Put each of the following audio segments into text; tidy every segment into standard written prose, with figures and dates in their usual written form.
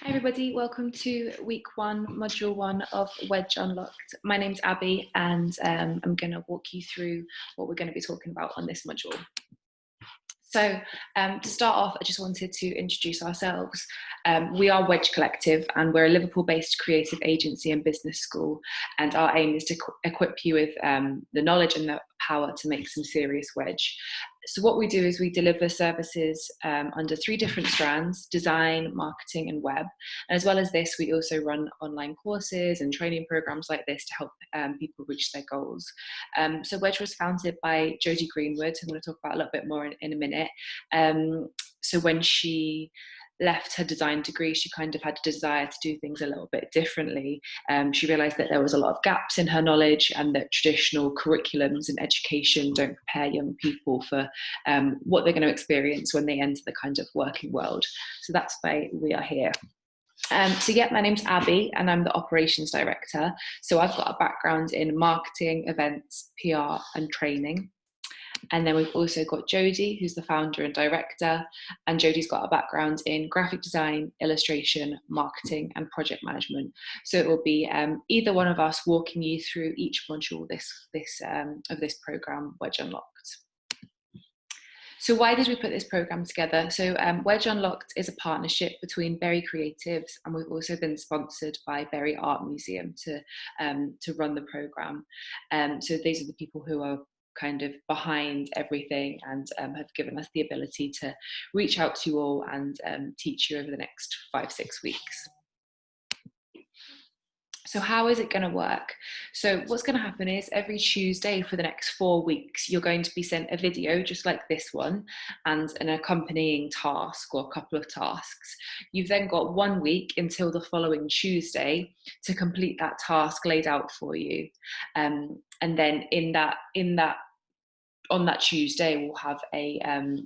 Hi everybody, welcome to week one, module one of Wedge Unlocked. My name's Abby and I'm going to walk you through what we're going to be talking about on this module. So to start off, I just wanted to introduce ourselves. We are Wedge Collective and we're a Liverpool-based creative agency and business school, and our aim is to equip you with the knowledge and the power to make some serious wedge. So what we do is we deliver services under three different strands: design, marketing and web. And as well as this, we also run online courses and training programs like this to help people reach their goals. So Wedge was founded by Jodie Greenwood, I'm going to talk about a little bit more in a minute. So when she left her design degree, she kind of had a desire to do things a little bit differently. She realised that there was a lot of gaps in her knowledge and that traditional curriculums and education don't prepare young people for what they're going to experience when they enter the kind of working world. So that's why we are here. My name's Abby and I'm the operations director. So I've got a background in marketing, events, PR and training. And then we've also got Jodie, who's the founder and director, and Jodie's got a background in graphic design, illustration, marketing, and project management. So it will be either one of us walking you through each module of this program, Wedge Unlocked. So why did we put this program together? So Wedge Unlocked is a partnership between Bury Creatives, and we've also been sponsored by Bury Art Museum to run the program. So these are the people who are kind of behind everything and have given us the ability to reach out to you all and teach you over the next 5-6 weeks. So how is it going to work? So what's going to happen is every Tuesday for the next 4 weeks, you're going to be sent a video just like this one and an accompanying task or a couple of tasks. You've then got 1 week until the following Tuesday to complete that task laid out for you. And then on that Tuesday, we'll have a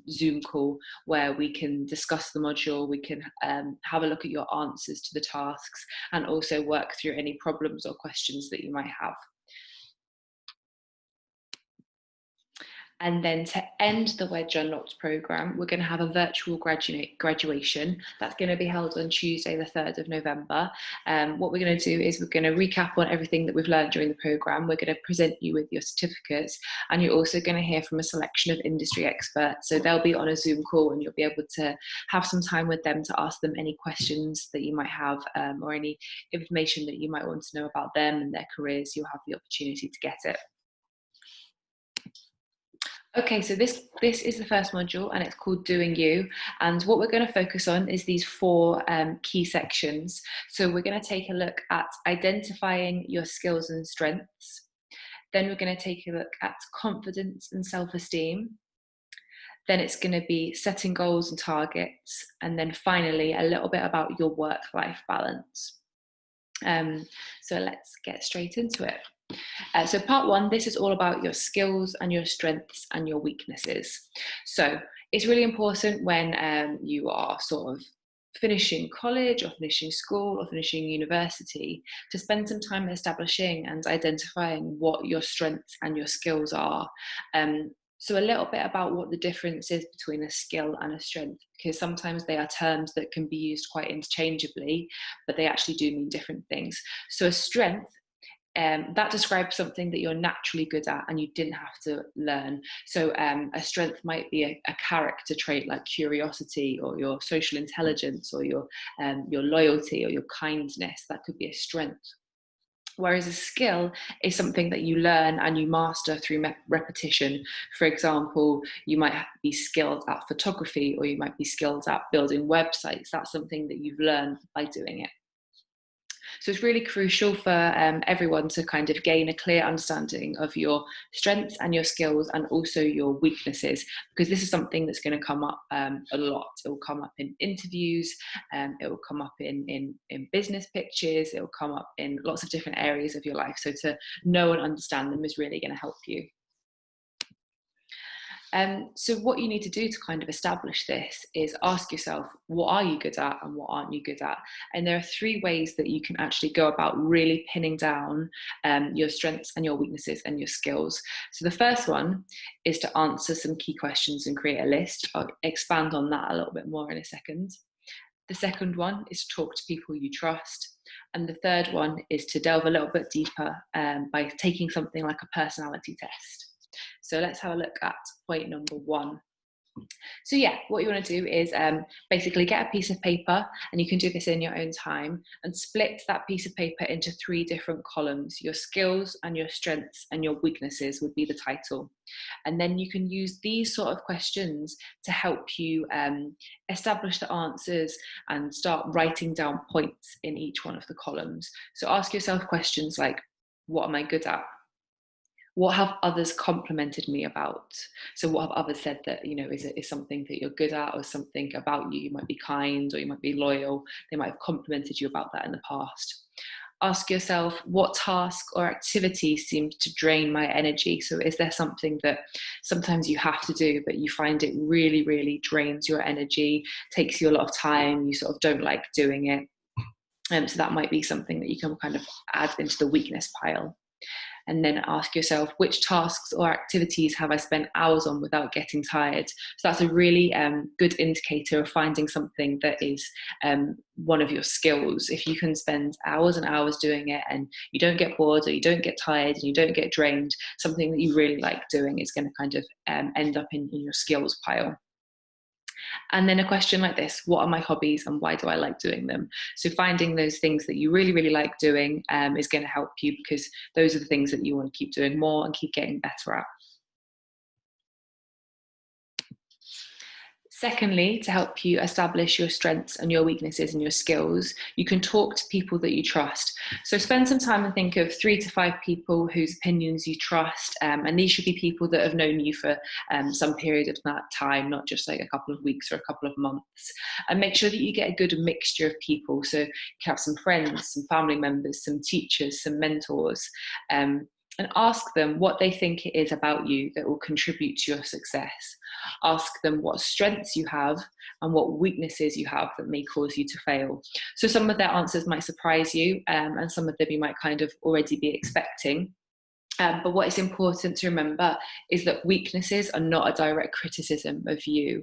Zoom call where we can discuss the module, we can have a look at your answers to the tasks and also work through any problems or questions that you might have. And then to end the Wedge Unlocked programme, we're going to have a virtual graduation. That's going to be held on Tuesday, the 3rd of November. What we're going to do is we're going to recap on everything that we've learned during the programme. We're going to present you with your certificates, and you're also going to hear from a selection of industry experts. So they'll be on a Zoom call and you'll be able to have some time with them to ask them any questions that you might have or any information that you might want to know about them and their careers. You'll have the opportunity to get it. Okay, so this is the first module and it's called Doing You. And what we're going to focus on is these 4 key sections. So we're going to take a look at identifying your skills and strengths. Then we're going to take a look at confidence and self-esteem. Then it's going to be setting goals and targets. And then finally, a little bit about your work-life balance. So let's get straight into it. So part 1, this is all about your skills and your strengths and your weaknesses. So it's really important when you are sort of finishing college or finishing school or finishing university to spend some time establishing and identifying what your strengths and your skills are. So a little bit about what the difference is between a skill and a strength, because sometimes they are terms that can be used quite interchangeably, but they actually do mean different things. So a strength, that describes something that you're naturally good at and you didn't have to learn. So a strength might be a character trait like curiosity or your social intelligence or your loyalty or your kindness. That could be a strength. Whereas a skill is something that you learn and you master through repetition. For example, you might be skilled at photography or you might be skilled at building websites. That's something that you've learned by doing it. So it's really crucial for everyone to kind of gain a clear understanding of your strengths and your skills and also your weaknesses, because this is something that's going to come up a lot. It will come up in interviews, it will come up in business pitches, it will come up in lots of different areas of your life. So to know and understand them is really going to help you. So what you need to do to kind of establish this is ask yourself, what are you good at and what aren't you good at? And there are 3 ways that you can actually go about really pinning down your strengths and your weaknesses and your skills. So the first one is to answer some key questions and create a list. I'll expand on that a little bit more in a second. The second one is to talk to people you trust. And the third one is to delve a little bit deeper by taking something like a personality test. So let's have a look at point number one. So yeah, what you want to do is basically get a piece of paper, and you can do this in your own time, and split that piece of paper into 3 different columns. Your skills and your strengths and your weaknesses would be the title. And then you can use these sort of questions to help you establish the answers and start writing down points in each one of the columns. So ask yourself questions like, what am I good at? What have others complimented me about? So what have others said that, you know, is something that you're good at, or something about you? You might be kind, or you might be loyal. They might have complimented you about that in the past. Ask yourself, what task or activity seems to drain my energy? So is there something that sometimes you have to do, but you find it really, really drains your energy, takes you a lot of time, you sort of don't like doing it? So that might be something that you can kind of add into the weakness pile. And then ask yourself, which tasks or activities have I spent hours on without getting tired? So that's a really good indicator of finding something that is one of your skills. If you can spend hours and hours doing it and you don't get bored, or you don't get tired, and you don't get drained, something that you really like doing is going to kind of end up in your skills pile. And then a question like this: what are my hobbies and why do I like doing them? So finding those things that you really, really like doing is going to help you, because those are the things that you want to keep doing more and keep getting better at. Secondly, to help you establish your strengths and your weaknesses and your skills, you can talk to people that you trust. So spend some time and think of 3 to 5 people whose opinions you trust. And these should be people that have known you for some period of that time, not just like a couple of weeks or a couple of months. And make sure that you get a good mixture of people. So you can have some friends, some family members, some teachers, some mentors. And ask them what they think it is about you that will contribute to your success. Ask them what strengths you have and what weaknesses you have that may cause you to fail. So some of their answers might surprise you, and some of them you might kind of already be expecting. But what is important to remember is that weaknesses are not a direct criticism of you.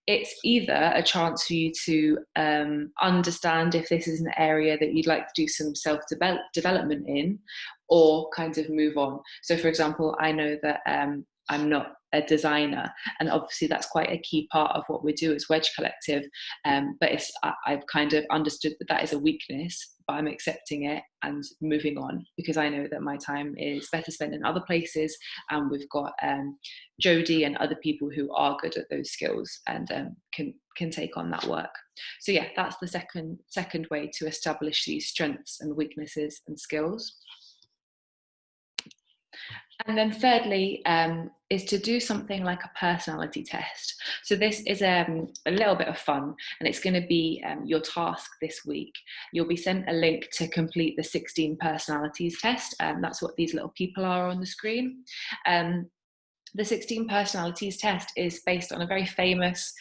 It's either a chance for you to understand if this is an area that you'd like to do some self-development in, or kind of move on. So for example, I know that I'm not a designer, and obviously that's quite a key part of what we do as Wedge Collective, but I've kind of understood that that is a weakness, but I'm accepting it and moving on, because I know that my time is better spent in other places, and we've got Jodie and other people who are good at those skills and can take on that work. So yeah, that's the second way to establish these strengths and weaknesses and skills. And then thirdly, is to do something like a personality test. So this is a little bit of fun, and it's going to be your task this week. You'll be sent a link to complete the 16 personalities test, and that's what these little people are on the screen. The 16 personalities test is based on a very famous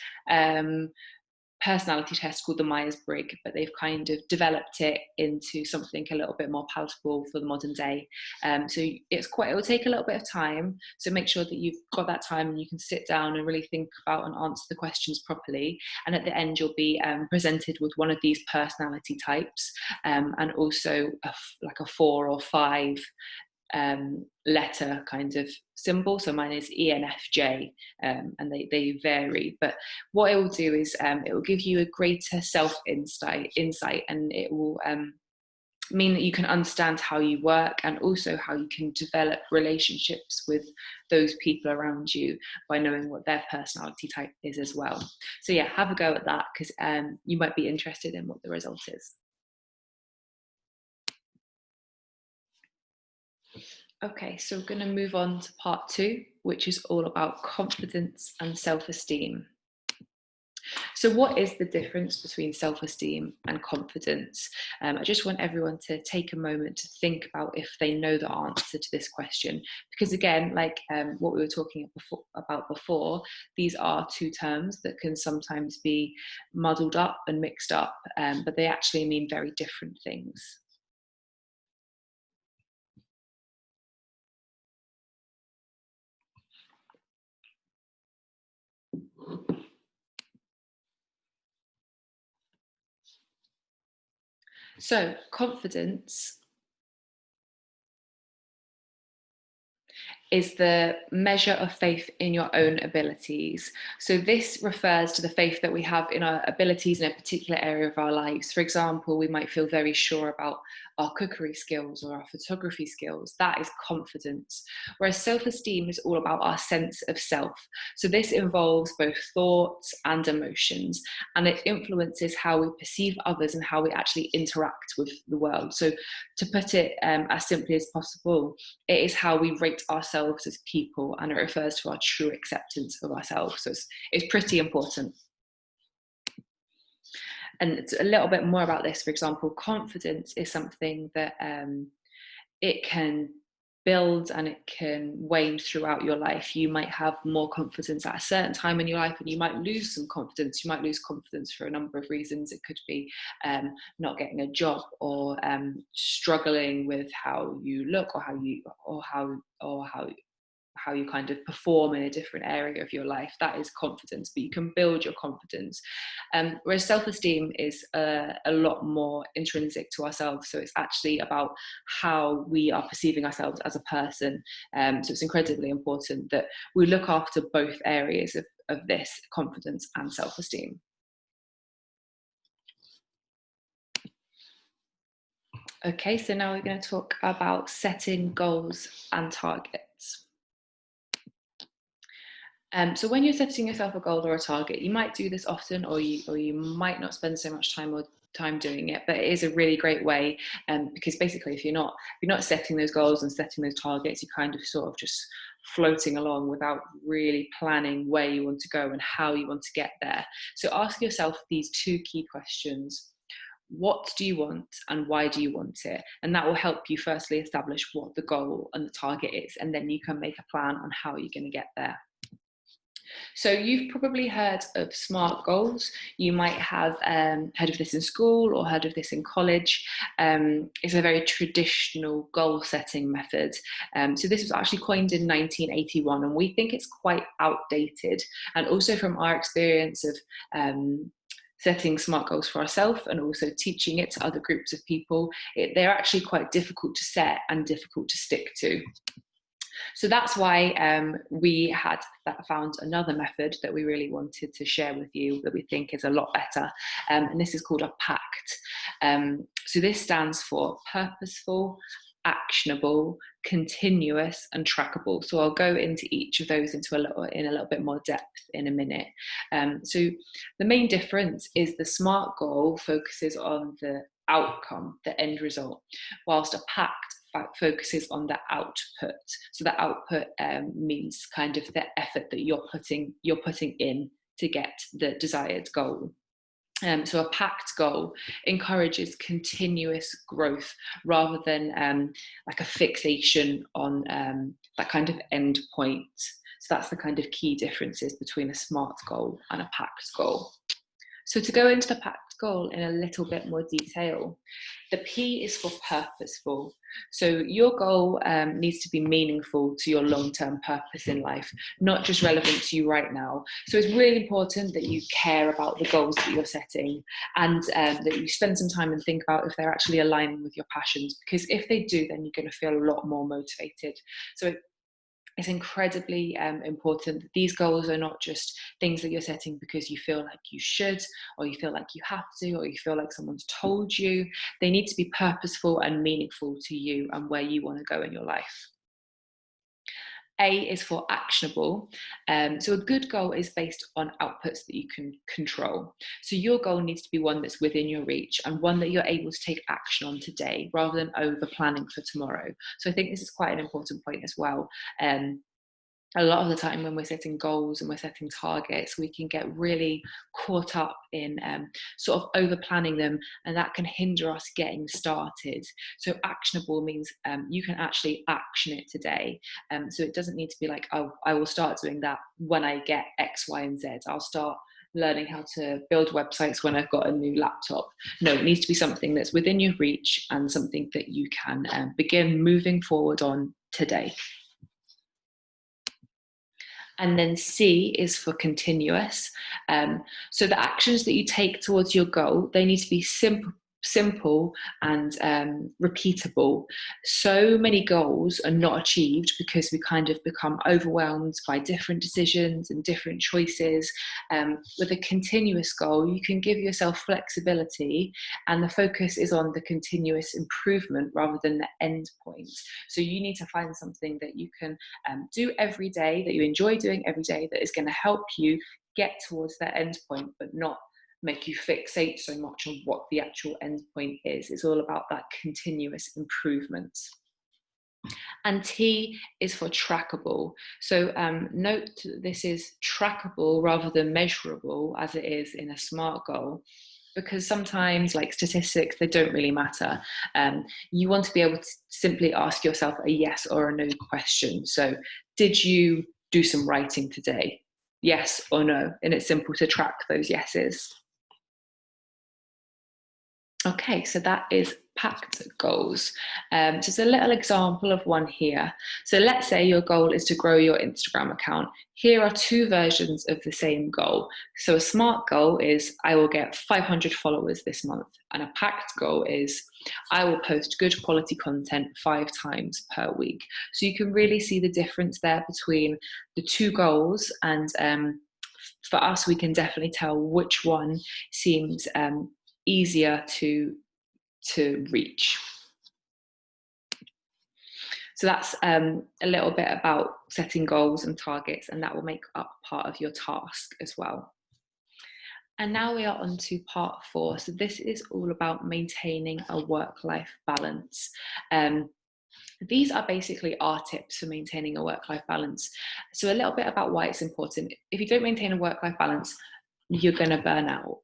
personality test called the Myers-Briggs, but they've kind of developed it into something a little bit more palatable for the modern day. So it will take a little bit of time. So make sure that you've got that time and you can sit down and really think about and answer the questions properly. And at the end, you'll be presented with one of these personality types, and also like a 4 or 5 letter kind of symbol. So mine is ENFJ, and they vary. But what it will do is it will give you a greater self-insight, and it will mean that you can understand how you work, and also how you can develop relationships with those people around you by knowing what their personality type is as well. So yeah, have a go at that, because you might be interested in what the result is. Okay, so we're going to move on to part 2, which is all about confidence and self-esteem. So what is the difference between self-esteem and confidence? I just want everyone to take a moment to think about if they know the answer to this question. Because again, like what we were talking about before, these are 2 terms that can sometimes be muddled up and mixed up, but they actually mean very different things. So confidence is the measure of faith in your own abilities. So this refers to the faith that we have in our abilities in a particular area of our lives. For example, we might feel very sure about our cookery skills or our photography skills. That is confidence. Whereas self-esteem is all about our sense of self. So this involves both thoughts and emotions, and it influences how we perceive others and how we actually interact with the world. So to put it as simply as possible, it is how we rate ourselves as people, and it refers to our true acceptance of ourselves. So it's pretty important. And it's a little bit more about this. For example, confidence is something that it can build and it can wane throughout your life. You might have more confidence at a certain time in your life, and you might lose some confidence. You might lose confidence for a number of reasons. It could be not getting a job, or struggling with how you look, or how you kind of perform in a different area of your life. That is confidence, but you can build your confidence. Whereas self-esteem is a lot more intrinsic to ourselves. So it's actually about how we are perceiving ourselves as a person. So it's incredibly important that we look after both areas of this, confidence and self-esteem. Okay, so now we're going to talk about setting goals and targets. So when you're setting yourself a goal or a target, you might do this often, or you might not spend so much time doing it, but it is a really great way, because basically if you're not setting those goals and setting those targets, you're kind of sort of just floating along without really planning where you want to go and how you want to get there. So ask yourself these two key questions. What do you want and why do you want it? And that will help you firstly establish what the goal and the target is, and then you can make a plan on how you're going to get there. So you've probably heard of SMART goals. You might have heard of this in school or heard of this in college. It's a very traditional goal setting method. So this was actually coined in 1981, and we think it's quite outdated. And also from our experience of setting SMART goals for ourselves and also teaching it to other groups of people, they're actually quite difficult to set and difficult to stick to. So that's why we had found another method that we really wanted to share with you that we think is a lot better. And this is called a PACT. So this stands for purposeful, actionable, continuous, and trackable. So I'll go into each of those in a little bit more depth in a minute. So the main difference is the SMART goal focuses on the outcome, the end result, whilst a PACT focuses on the output. So the output means kind of the effort that you're putting in to get the desired goal. So a PACT goal encourages continuous growth rather than like a fixation on that kind of end point. So that's the kind of key differences between a SMART goal and a PACT goal. So to go into the PACT goal in a little bit more detail, the P is for purposeful. So your goal needs to be meaningful to your long-term purpose in life, not just relevant to you right now. So it's really important that you care about the goals that you're setting, and that you spend some time and think about if they're actually aligning with your passions, because if they do, then you're going to feel a lot more motivated. So it's incredibly important that these goals are not just things that you're setting because you feel like you should, or you feel like you have to, or you feel like someone's told you. They need to be purposeful and meaningful to you and where you want to go in your life. A is for actionable. So a good goal is based on outputs that you can control. So your goal needs to be one that's within your reach and one that you're able to take action on today rather than over planning for tomorrow. So I think this is quite an important point as well. A lot of the time when we're setting goals and we're setting targets, we can get really caught up in sort of over planning them, and that can hinder us getting started. So actionable means you can actually action it today. So it doesn't need to be like, oh, I will start doing that when I get X, Y, and Z. I'll start learning how to build websites when I've got a new laptop. No, it needs to be something that's within your reach and something that you can begin moving forward on today. And then C is for continuous. So the actions that you take towards your goal, they need to be simple simple and repeatable. So many goals are not achieved because we kind of become overwhelmed by different decisions and different choices. With a continuous goal, you can give yourself flexibility, and the focus is on the continuous improvement rather than the end point. So you need to find something that you can do every day, that you enjoy doing every day, that is going to help you get towards that end point, but not make you fixate so much on what the actual end point is. It's all about that continuous improvement. And T is for trackable. So note this is trackable rather than measurable, as it is in a SMART goal, because sometimes, like statistics, they don't really matter. You want to be able to simply ask yourself a yes or a no question. So did you do some writing today? Yes or no? And it's simple to track those yeses. Okay, so that is packed goals. Just a little example of one here. So let's say your goal is to grow your Instagram account. Here are two versions of the same goal. So a SMART goal is I will get 500 followers this month, and a packed goal is I will post good quality content 5 times per week. So you can really see the difference there between the two goals, and for us, we can definitely tell which one seems easier to reach. So that's a little bit about setting goals and targets, and that will make up part of your task as well. And now we are on to part 4. So this is all about maintaining a work-life balance. These are basically our tips for maintaining a work-life balance. So a little bit about why it's important. If you don't maintain a work-life balance, you're going to burn out.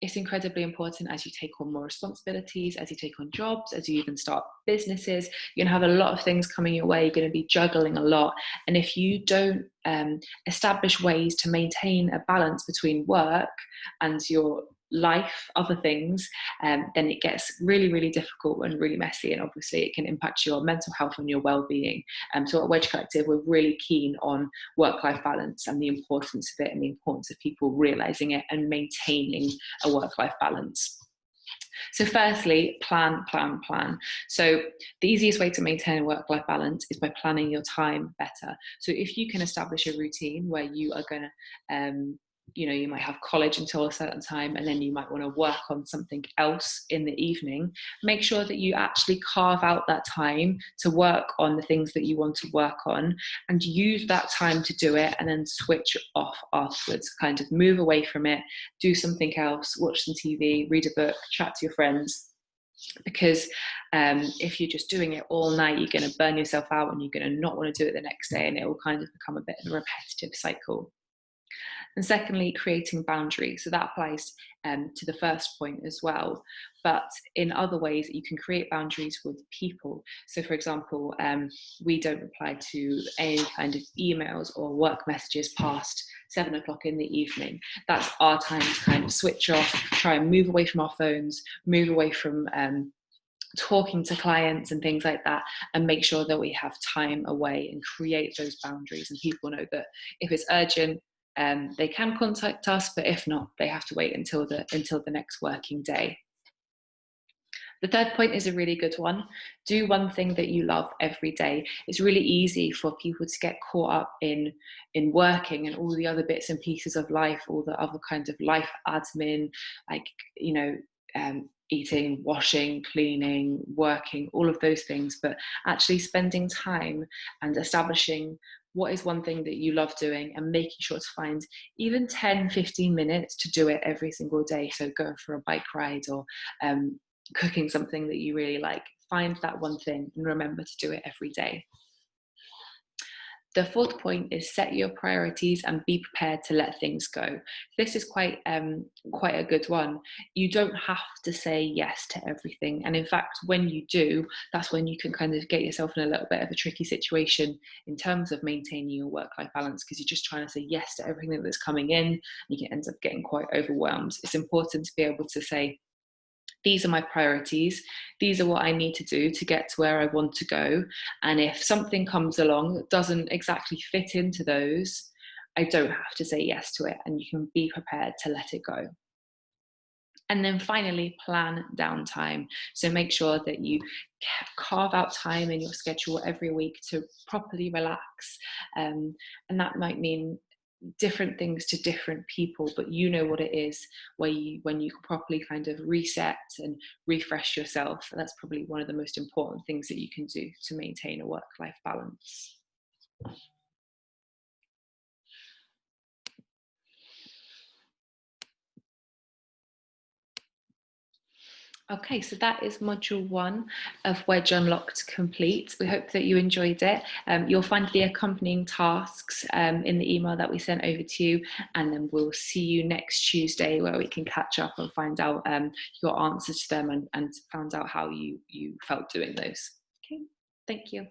It's incredibly important as you take on more responsibilities, as you take on jobs, as you even start businesses. You're going to have a lot of things coming your way. You're going to be juggling a lot. And if you don't establish ways to maintain a balance between work and your life, other things, then it gets really, really difficult and really messy. And obviously it can impact your mental health and your well-being. So at Wedge Collective, we're really keen on work-life balance and the importance of it, and the importance of people realizing it and maintaining a work-life balance. So firstly, plan. So the easiest way to maintain a work-life balance is by planning your time better. So if you can establish a routine where you are going to you might have college until a certain time, and then you might want to work on something else in the evening. Make sure that you actually carve out that time to work on the things that you want to work on, and use that time to do it, and then switch off afterwards. Kind of move away from it, do something else, watch some TV, read a book, chat to your friends. Because if you're just doing it all night, you're going to burn yourself out, and you're going to not want to do it the next day, and it will kind of become a bit of a repetitive cycle. And secondly, creating boundaries. So that applies to the first point as well. But in other ways, you can create boundaries with people. So for example, we don't reply to any kind of emails or work messages past 7 o'clock in the evening. That's our time to kind of switch off, try and move away from our phones, move away from talking to clients and things like that, and make sure that we have time away and create those boundaries. And people know that if it's urgent, they can contact us, but if not, they have to wait until the next working day. The third point is a really good one. Do one thing that you love every day. It's really easy for people to get caught up in working and all the other bits and pieces of life, all the other kinds of life admin, like, eating, washing, cleaning, working, all of those things, but actually spending time and establishing what is one thing that you love doing, and making sure to find even 10-15 minutes to do it every single day. So going for a bike ride, or cooking something that you really like. Find that one thing and remember to do it every day. The fourth point is set your priorities and be prepared to let things go. This is quite a good one. You don't have to say yes to everything. And in fact, when you do, that's when you can kind of get yourself in a little bit of a tricky situation in terms of maintaining your work-life balance, because you're just trying to say yes to everything that's coming in, and you can end up getting quite overwhelmed. It's important to be able to say, these are my priorities. These are what I need to do to get to where I want to go. And if something comes along that doesn't exactly fit into those, I don't have to say yes to it, and you can be prepared to let it go. And then finally, plan downtime. So make sure that you carve out time in your schedule every week to properly relax. And that might mean different things to different people, but you know what it is where you when you can properly kind of reset and refresh yourself. That's probably one of the most important things that you can do to maintain a work-life balance. Okay, so that is module 1 of Wedge Unlocked complete. We hope that you enjoyed it. You'll find the accompanying tasks in the email that we sent over to you, and then we'll see you next Tuesday where we can catch up and find out your answers to them and find out how you felt doing those. Okay, thank you.